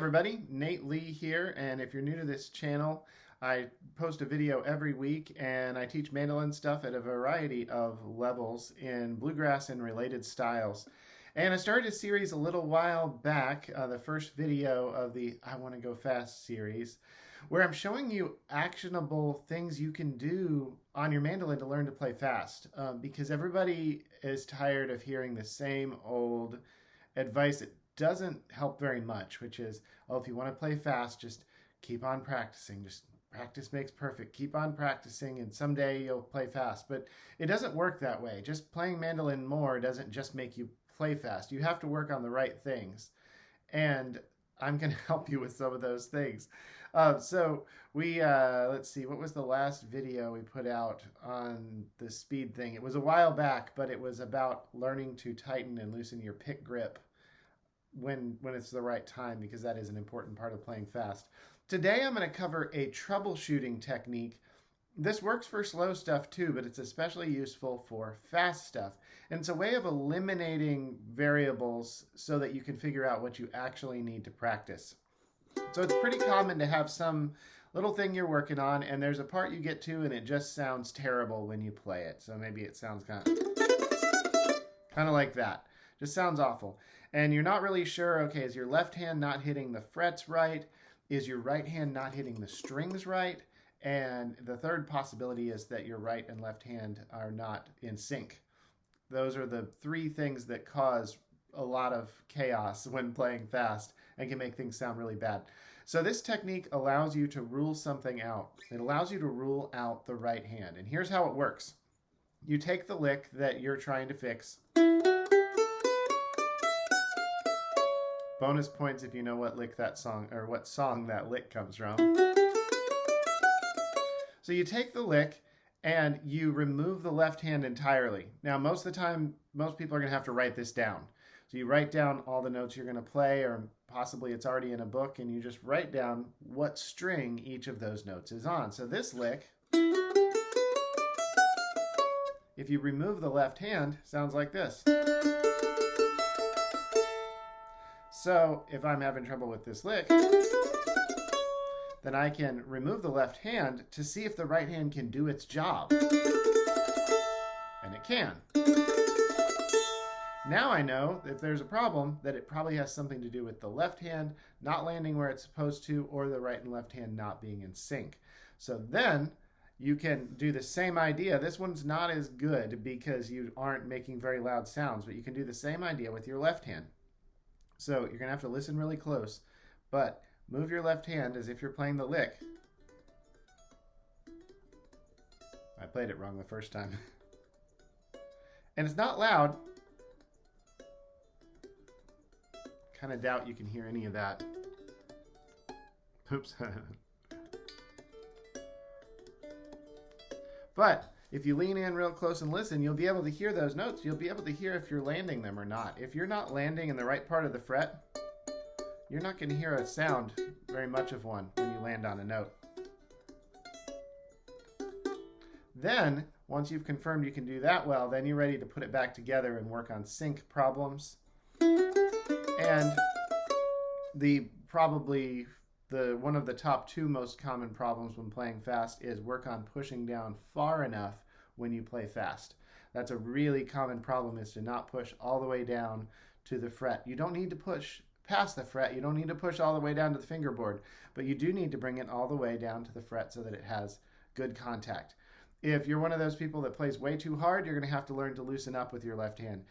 everybody, Nate Lee here, and if you're new to this channel, I post a video every week and I teach mandolin stuff at a variety of levels in bluegrass and related styles. And I started a series a little while back, the first video of the I Want to Go Fast series, where I'm showing you actionable things you can do on your mandolin to learn to play fast, because everybody is tired of hearing the same old advice that doesn't help very much, which is, oh, if you want to play fast, just keep on practicing. Just practice makes perfect. Keep on practicing and someday you'll play fast. But it doesn't work that way. Just playing mandolin more doesn't just make you play fast. You have to work on the right things. And I'm going to help you with some of those things. So we, let's see, what was the last video we put out on the speed thing? It was a while back, but it was about learning to tighten and loosen your pick grip when it's the right time, because that is an important part of playing fast. Today I'm going to cover a troubleshooting technique. This works for slow stuff too, but it's especially useful for fast stuff. And it's a way of eliminating variables so that you can figure out what you actually need to practice. So it's pretty common to have some little thing you're working on and there's a part you get to and it just sounds terrible when you play it. So maybe it sounds kind of like that. Just sounds awful. And you're not really sure, okay, is your left hand not hitting the frets right? Is your right hand not hitting the strings right? And the third possibility is that your right and left hand are not in sync. Those are the three things that cause a lot of chaos when playing fast and can make things sound really bad. So this technique allows you to rule something out. It allows you to rule out the right hand. And here's how it works. You take the lick that you're trying to fix. Bonus points if you know what lick that song, or what song that lick comes from. So you take the lick and you remove the left hand entirely. Now most of the time, most people are going to have to write this down. So you write down all the notes you're going to play, or possibly it's already in a book, and you just write down what string each of those notes is on. So this lick, if you remove the left hand, sounds like this. So if I'm having trouble with this lick, then I can remove the left hand to see if the right hand can do its job. And it can. Now I know if there's a problem that it probably has something to do with the left hand not landing where it's supposed to, or the right and left hand not being in sync. So then you can do the same idea. This one's not as good because you aren't making very loud sounds, but you can do the same idea with your left hand. So you're going to have to listen really close, but move your left hand as if you're playing the lick. I played it wrong the first time. And it's not loud. Kind of doubt you can hear any of that. Oops. But if you lean in real close and listen, you'll be able to hear those notes. You'll be able to hear if you're landing them or not. If you're not landing in the right part of the fret, you're not going to hear a sound, very much of one, when you land on a note. Then, once you've confirmed you can do that well, then you're ready to put it back together and work on sync problems. And one of the top two most common problems when playing fast is work on pushing down far enough when you play fast. That's a really common problem, is to not push all the way down to the fret. You don't need to push past the fret. You don't need to push all the way down to the fingerboard, but you do need to bring it all the way down to the fret so that it has good contact. If you're one of those people that plays way too hard, you're going to have to learn to loosen up with your left hand.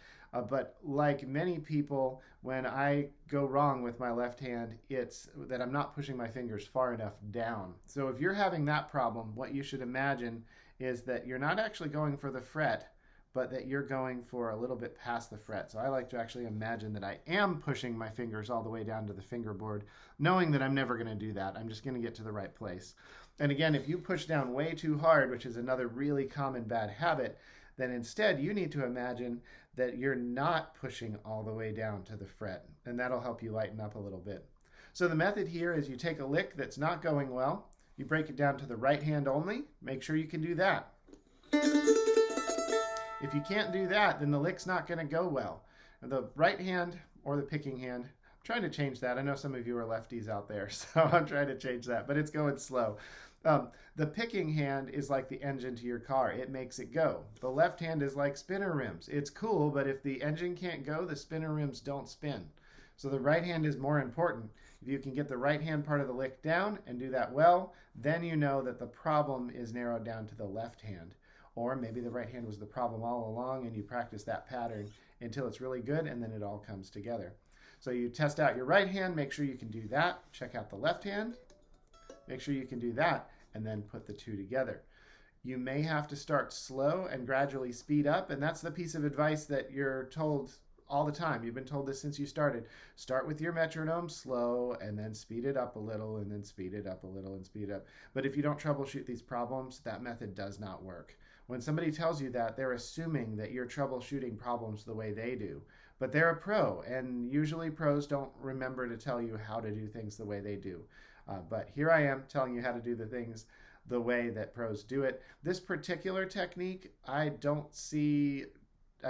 But like many people, when I go wrong with my left hand, it's that I'm not pushing my fingers far enough down. So if you're having that problem, what you should imagine is that you're not actually going for the fret, but that you're going for a little bit past the fret. So I like to actually imagine that I am pushing my fingers all the way down to the fingerboard, knowing that I'm never going to do that. I'm just going to get to the right place. And again, if you push down way too hard, which is another really common bad habit, then instead you need to imagine that you're not pushing all the way down to the fret, and that'll help you lighten up a little bit. So the method here is you take a lick that's not going well, you break it down to the right hand only, make sure you can do that. If you can't do that, then the lick's not going to go well. The right hand or the picking hand trying to change that. I know some of you are lefties out there, so I'm trying to change that, but it's going slow. The picking hand is like the engine to your car. It makes it go. The left hand is like spinner rims. It's cool, but if the engine can't go, the spinner rims don't spin. So the right hand is more important. If you can get the right hand part of the lick down and do that well, then you know that the problem is narrowed down to the left hand. Or maybe the right hand was the problem all along and you practice that pattern until it's really good and then it all comes together. So you test out your right hand, make sure you can do that. Check out the left hand, make sure you can do that, and then put the two together. You may have to start slow and gradually speed up, and that's the piece of advice that you're told all the time. You've been told this since you started. Start with your metronome slow and then speed it up a little and then speed it up a little and speed it up. But if you don't troubleshoot these problems, that method does not work. When somebody tells you that, they're assuming that you're troubleshooting problems the way they do. But they're a pro, and usually pros don't remember to tell you how to do things the way they do. But here I am telling you how to do the things the way that pros do it. This particular technique, I've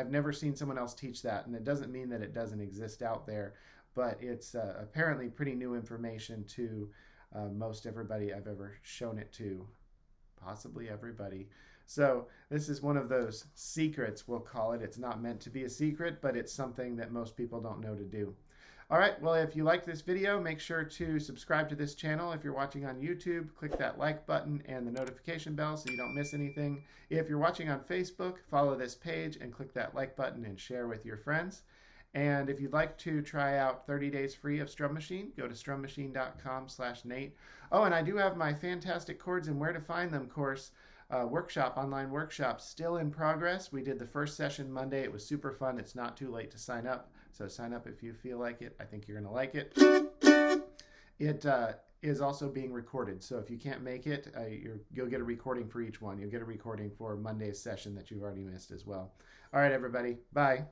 never seen someone else teach that, and it doesn't mean that it doesn't exist out there, but it's apparently pretty new information to most everybody I've ever shown it to, possibly everybody. So this is one of those secrets, we'll call it. It's not meant to be a secret, but it's something that most people don't know to do. All right, well, if you liked this video, make sure to subscribe to this channel. If you're watching on YouTube, click that like button and the notification bell so you don't miss anything. If you're watching on Facebook, follow this page and click that like button and share with your friends. And if you'd like to try out 30 days free of Strum Machine, go to strummachine.com/Nate. Oh, and I do have my fantastic chords and where to find them course online workshop still in progress. We did the first session Monday. It was super fun. It's not too late to sign up. So sign up if you feel like it. I think you're going to like it. It is also being recorded. So if you can't make it, you'll get a recording for each one. You'll get a recording for Monday's session that you've already missed as well. All right, everybody. Bye.